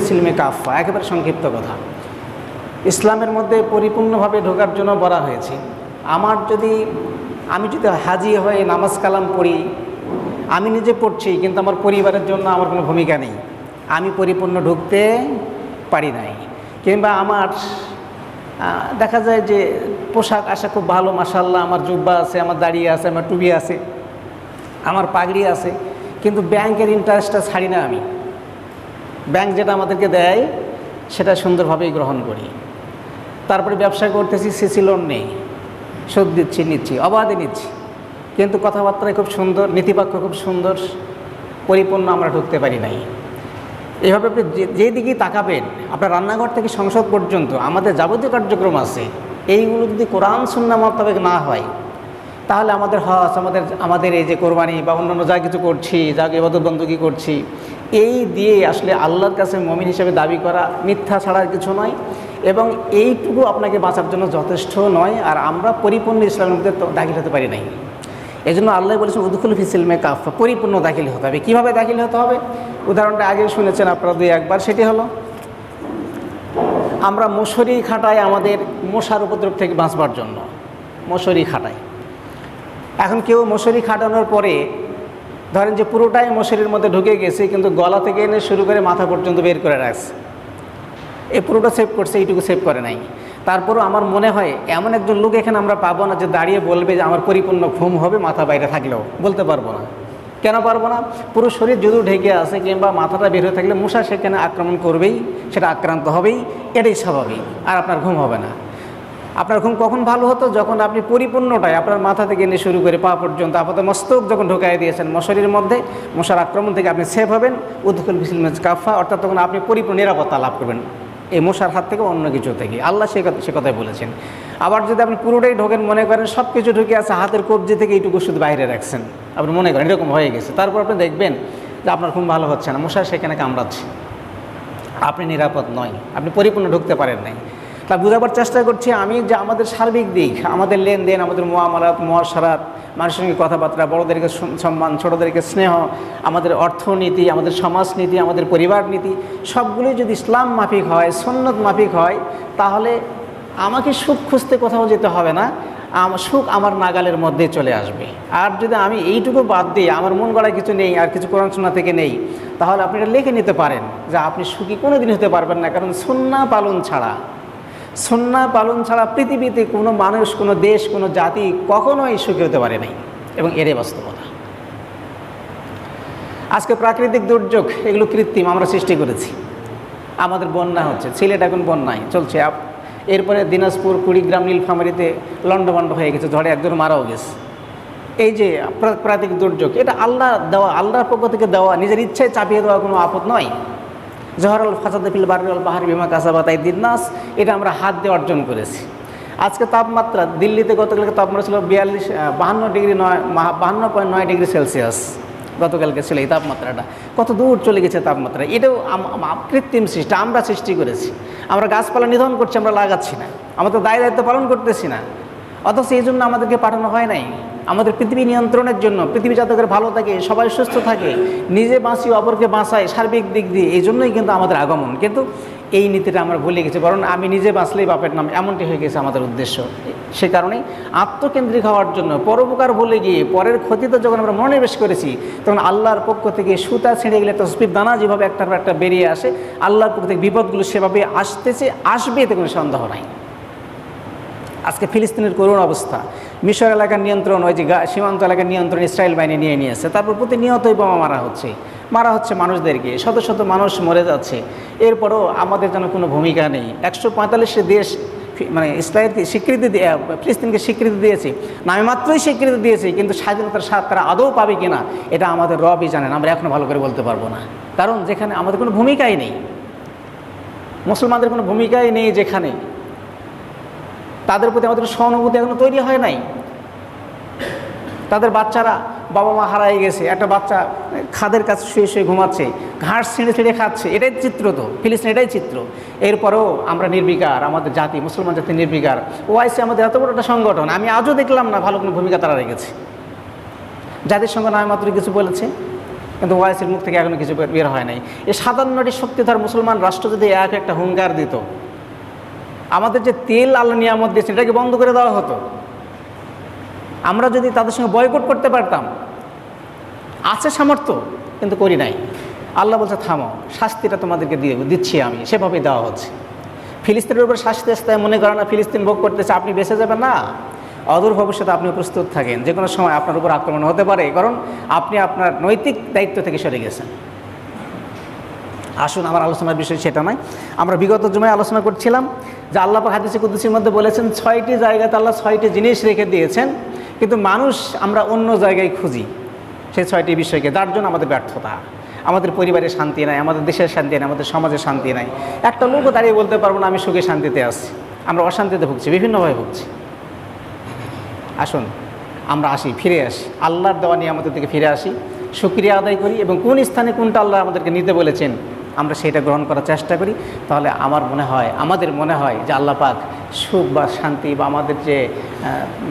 সিলমে কাফা, একেবারে সংক্ষিপ্ত কথা। ইসলামের মধ্যে পরিপূর্ণভাবে ঢোকার জন্য বলা হয়েছে। আমি যদি হাজি হয়ে নামাজ কালাম পড়ি, আমি নিজে পড়ছি, কিন্তু আমার পরিবারের জন্য আমার কোনো ভূমিকা নেই, আমি পরিপূর্ণ ঢুকতে পারি নাই। কিংবা আমার দেখা যায় যে পোশাক আশাক খুব ভালো, মাশাআল্লাহ, আমার জুব্বা আছে, আমার দাড়ি আছে, আমার টুপি আছে, আমার পাগড়ি আছে, কিন্তু ব্যাংকের ইন্টারেস্টটা ছাড়ি না। আমি ব্যাংক যেটা আমাদেরকে দেয় সেটা সুন্দরভাবেই গ্রহণ করি। তারপরে ব্যবসা করতেছি, সিসি লোন নেই, সুদ নিচ্ছি, অবাধে নিচ্ছি, কিন্তু কথাবার্তায় খুব সুন্দর, নীতিবাক্য খুব সুন্দর, পরিপূর্ণ আমরা ঢুকতে পারি নাই। এভাবে আপনি যেদিকেই তাকাবেন, আপনার রান্নাঘর থেকে সংসদ পর্যন্ত আমাদের যাবতীয় কার্যক্রম আছে, এইগুলো যদি কোরআন সুন্নাহ মোতাবেক না হয়, তাহলে আমাদের হজ, আমাদের এই যে কোরবানি বা অন্যান্য যা কিছু করছি, যা ইবাদত বন্দী করছি, এই দিয়ে আসলে আল্লাহর কাছে মুমিন হিসেবে দাবি করা মিথ্যা ছাড়া কিছু নয়, এবং এইটুকু আপনাকে বাঁচার জন্য যথেষ্ট নয়। আর আমরা পরিপূর্ণ ইসলামের মধ্যে দাখিল হতে পারি নাই। এই জন্য আল্লাহ বলেছেন উদখুলু ফি সিলমে কাফা, পরিপূর্ণ দাখিল হতে হবে। কীভাবে দাখিল হতে হবে? উদাহরণটা আগে শুনেছেন আপনারা দুই একবার। সেটি হলো, আমরা মশারি খাটাই আমাদের মশার উপদ্রব থেকে বাঁচবার জন্য, মশারি খাটাই। এখন কেউ মশারি খাটানোর পরে ধরেন যে পুরোটাই মশারির মধ্যে ঢুকে গেছে, কিন্তু গলা থেকে এনে শুরু করে মাথা পর্যন্ত বের করে রাখছে, এই পুরোটা সেভ করছে, এইটুকু সেভ করে নাই। তারপরও আমার মনে হয় এমন একজন লোক এখানে আমরা পাবো না যে দাঁড়িয়ে বলবে যে আমার পরিপূর্ণ ঘুম হবে মাথা বাইরে থাকলেও। বলতে পারবো না। কেন পারবো না? পুরো শরীর যদিও ঢেকে আছে কিংবা মাথাটা বের হয়ে থাকলে মশা সেখানে আক্রমণ করবেই, সেটা আক্রান্ত হবেই, এটাই স্বাভাবিক। আর আপনার ঘুম হবে না। আপনার ঘুম কখন ভালো হতো? যখন আপনি পরিপূর্ণটাই আপনার মাথা থেকে নিয়ে শুরু করে পা পর্যন্ত আপাতত মস্তক যখন ঢোকাই দিয়েছেন মশারির মধ্যে, মশার আক্রমণ থেকে আপনি সেভ হবেন, উদখুলু ফি সিলমে কাফা, অর্থাৎ তখন আপনি পরিপূর্ণ নিরাপত্তা লাভ করবেন এই মশার হাত থেকে, অন্য কিছু থেকে। আল্লাহ সে কথাই বলেছেন। আবার যদি আপনি পুরোটাই ঢোকেন, মনে করেন সব কিছু ঢুকে আছে, হাতের কবজি থেকে এইটুকু শুধু বাইরে রাখছেন, আপনি মনে করেন এরকম হয়ে গেছে, তারপর আপনি দেখবেন যে আপনার ঘুম ভালো হচ্ছে না, মশা সেখানে কামড়াচ্ছে, আপনি নিরাপদ নয়, আপনি পরিপূর্ণ ঢুকতে পারেন নাই। তা বোঝাবার চেষ্টা করছি আমি যে আমাদের সার্বিক দিক, আমাদের লেনদেন, আমাদের মুআমালাত, মুআশারাত, মানুষের সঙ্গে কথাবার্তা, বড়োদেরকে সম্মান, ছোটোদেরকে স্নেহ, আমাদের অর্থনীতি, আমাদের সমাজনীতি, আমাদের পরিবার নীতি, সবগুলোই যদি ইসলাম মাফিক হয়, সুন্নত মাফিক হয়, তাহলে আমাকে সুখ খুঁজতে কোথাও যেতে হবে না, সুখ আমার নাগালের মধ্যে চলে আসবে। আর যদি আমি এইটুকু বাদ দিই, আমার মন গড়ায় কিছু নেই, আর কিছু কোরআন সুন্নাহ থেকে নেই, তাহলে আপনি এটা লিখে নিতে পারেন যে আপনি সুখী কোনো দিন হতে পারবেন না। কারণ সুন্নাহ পালন ছাড়া পৃথিবীতে কোনো মানুষ, কোনো দেশ, কোনো জাতি কখনোই সুখী হতে পারে নাই, এবং এরই বাস্তবতা। আজকে প্রাকৃতিক দুর্যোগ, এগুলো কৃত্রিম, আমরা সৃষ্টি করেছি। আমাদের বন্যা হচ্ছে, সিলেট এখন বন্যায় চলছে, এরপরে দিনাজপুর, কুড়িগ্রাম, নীলফামারীতে লন্ডভন্ড হয়ে গেছে, ঝড়ে একজন মারাও গেছে। এই যে প্রাকৃতিক দুর্যোগ, এটা আল্লাহ দেওয়া, আল্লাহর পক্ষ থেকে দেওয়া, নিজের ইচ্ছায় চাপিয়ে দেওয়া কোনো আপদ নয়। জহরাল ফাসাদে ফিল বাররি ওয়াল বাহরি বিমা কাসাবাত আইদিন নাস, এটা আমরা হাত দিয়ে অর্জন করেছি। আজকে তাপমাত্রা দিল্লিতে গতকালকে তাপমাত্রা ছিল 52.9 ডিগ্রি সেলসিয়াস, গতকালকে ছিল এই তাপমাত্রাটা। কত দূর চলে গেছে তাপমাত্রা। এটাও কৃত্রিম সৃষ্টি, আমরা সৃষ্টি করেছি। আমরা গাছপালা নিধন করছি, আমরা লাগাচ্ছি না, আমরা তো দায়িত্ব পালন করতেছি না। অথচ এই জন্য আমাদেরকে পাঠানো হয় নাই, আমাদের পৃথিবী নিয়ন্ত্রণের জন্য, পৃথিবী যাতে করে ভালো থাকে, সবাই সুস্থ থাকে, নিজে বাঁচি, অপরকে বাঁচায়, সার্বিক দিক দিয়ে, এই জন্যই কিন্তু আমাদের আগমন। কিন্তু এই নীতিটা আমরা ভুলে গেছি, বরং আমি নিজে বাঁচলেই বাপের নাম, এমনটি হয়ে গেছে আমাদের উদ্দেশ্য। সে কারণেই আত্মকেন্দ্রিক হওয়ার জন্য, পরোপকার ভুলে গিয়ে পরের ক্ষতিতে যখন আমরা মনোনিবেশ করেছি, তখন আল্লাহর পক্ষ থেকে সুতা ছিঁড়ে গেলে তসবির দানা যেভাবে একটার পর একটা বেরিয়ে আসে, আল্লাহর পক্ষ থেকে বিপদগুলো সেভাবে আসবে, এতে কোনো সন্দেহ নাই। আজকে ফিলিস্তিনের করুণ অবস্থা, মিশর এলাকার নিয়ন্ত্রণ, ওই যে সীমান্ত এলাকার নিয়ন্ত্রণ ইসরায়েল বাহিনী নিয়ে নিয়েছে, তারপর প্রতিনিয়তই বোমা মারা হচ্ছে মানুষদেরকে, শত শত মানুষ মরে যাচ্ছে। এরপরও আমাদের যেন কোনো ভূমিকা নেই। 145 দেশ মানে ইসরায়েলকে স্বীকৃতি, ফিলিস্তিনকে স্বীকৃতি দিয়েছে, নামে মাত্রই স্বীকৃতি দিয়েছে, কিন্তু স্বাধীনতার স্বাদ তারা আদৌ পাবে কিনা এটা আমাদের রবই জানেন, আমরা এখনও ভালো করে বলতে পারবো না। কারণ যেখানে আমাদের কোনো ভূমিকাই নেই, মুসলমানদের কোনো ভূমিকাই নেই, যেখানে তাদের প্রতি আমাদের সহানুভূতি এখনো তৈরি হয় নাই। তাদের বাচ্চারা, বাবা মা হারাই গেছে, একটা বাচ্চা খাদের কাছে শুয়ে শুয়ে ঘুমাচ্ছে, ঘাস ছিঁড়ে ছিঁড়ে খাচ্ছে, এটাই চিত্র, তো ফিলিস্তিন এটাই চিত্র। এরপরেও আমরা নির্বিকার, আমাদের জাতি, মুসলমান জাতি নির্বিকার। ওআইসি আমাদের এত বড় একটা সংগঠন, আমি আজও দেখলাম না ভালো কোনো ভূমিকা তারা রেখেছে। জাতিসংঘ নামে মাত্র কিছু বলেছে, কিন্তু ওয়াইসির মুখ থেকে এখনো কিছু বের হয় নাই। এই 57টি শক্তিধর মুসলমান রাষ্ট্র যদি এক একটা হুঙ্কার দিত, আমাদের যে তেল আল্লাহ নিয়ামত দিয়েছে এটাকে বন্ধ করে দেওয়া হতো, আমরা যদি তাদের সঙ্গে বয়কট করতে পারতাম, আছে সামর্থ্য কিন্তু করি নাই। আল্লাহ বলছে থামো, শাস্তিটা তোমাদেরকে দিচ্ছি আমি, সেভাবেই দেওয়া হচ্ছে। ফিলিস্তিনের উপর শাস্তি আসতে মনে করেন না ফিলিস্তিন ভোগ করতেছে, আপনি বেঁচে যাবেন না, অদূর ভবিষ্যতে আপনি প্রস্তুত থাকেন, যে কোনো সময় আপনার উপর আক্রমণ হতে পারে, কারণ আপনি আপনার নৈতিক দায়িত্ব থেকে সরে গেছেন। আসুন, আমার আলোচনার বিষয় সেটা নয়। আমরা বিগত জুমায় আলোচনা করছিলাম যে আল্লাহ পাক হাদিসে কুদসির মধ্যে বলেছেন 6টি জায়গাতে আল্লাহ 6টি জিনিস রেখে দিয়েছেন, কিন্তু মানুষ আমরা অন্য জায়গায় খুঁজি সেই 6টি বিষয়কে, যার জন্য আমাদের ব্যর্থতা। আমাদের পরিবারের শান্তি নাই, আমাদের দেশের শান্তি নাই, আমাদের সমাজের শান্তি নাই। একটা লোকও দাঁড়িয়ে বলতে পারবো না আমি সুখে শান্তিতে আছি। আমরা অশান্তিতে ভুগছি, বিভিন্নভাবে ভুগছি। আসুন আমরা ফিরে আসি, আল্লাহর দেওয়া নিয়ামতের দিকে ফিরে আসি, শুকরিয়া আদায় করি, এবং কোন স্থানে কোনটা আল্লাহ আমাদেরকে নিতে বলেছেন আমরা সেটা গ্রহণ করার চেষ্টা করি। তাহলে আমাদের মনে হয় যে আল্লাহ পাক সুখ বা শান্তি বা আমাদের যে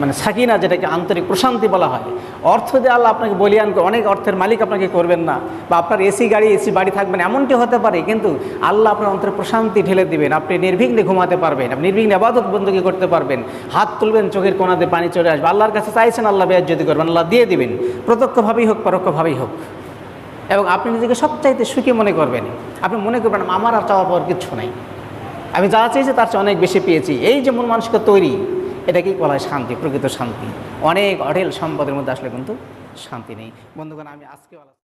মানে সাকিনা, যেটাকে আন্তরিক প্রশান্তি বলা হয়, অর্থ দিয়ে আল্লাহ আপনাকে বলিয়ান অনেক অর্থের মালিক আপনাকে করবেন না, বা আপনার এসি গাড়ি এসি বাড়ি থাকবেন এমনটি হতে পারে, কিন্তু আল্লাহ আপনার অন্তরে প্রশান্তি ঢেলে দিবেন, আপনি নির্বিঘ্নে ঘুমাতে পারবেন, আপনি নির্বিঘ্নে ইবাদত বন্দী করতে পারবেন, হাত তুলবেন চোখের কোণাতে পানি চলে আসবে, আল্লাহর কাছে চাইছেন আল্লাহ বেয়াজ্জতি করবেন, আল্লাহ দিয়ে দিবেন, প্রত্যক্ষভাবেই হোক পরোক্ষভাবেই হোক। এবং আপনি নিজেকে সবচাইতে সুখী মনে করবেন, আপনি মনে করবেন আমার আর চাওয়া পাওয়ার কিছু নাই, আমি যা চেয়েছি তার চেয়ে অনেক বেশি পেয়েছি। এই যে মন মানসিকতা তৈরি, এটাকেই বলা হয় শান্তি, প্রকৃত শান্তি। অনেক অঢেল সম্পদের মধ্যে আসলে কিন্তু শান্তি নেই। বন্ধুগণ, আমি আজকে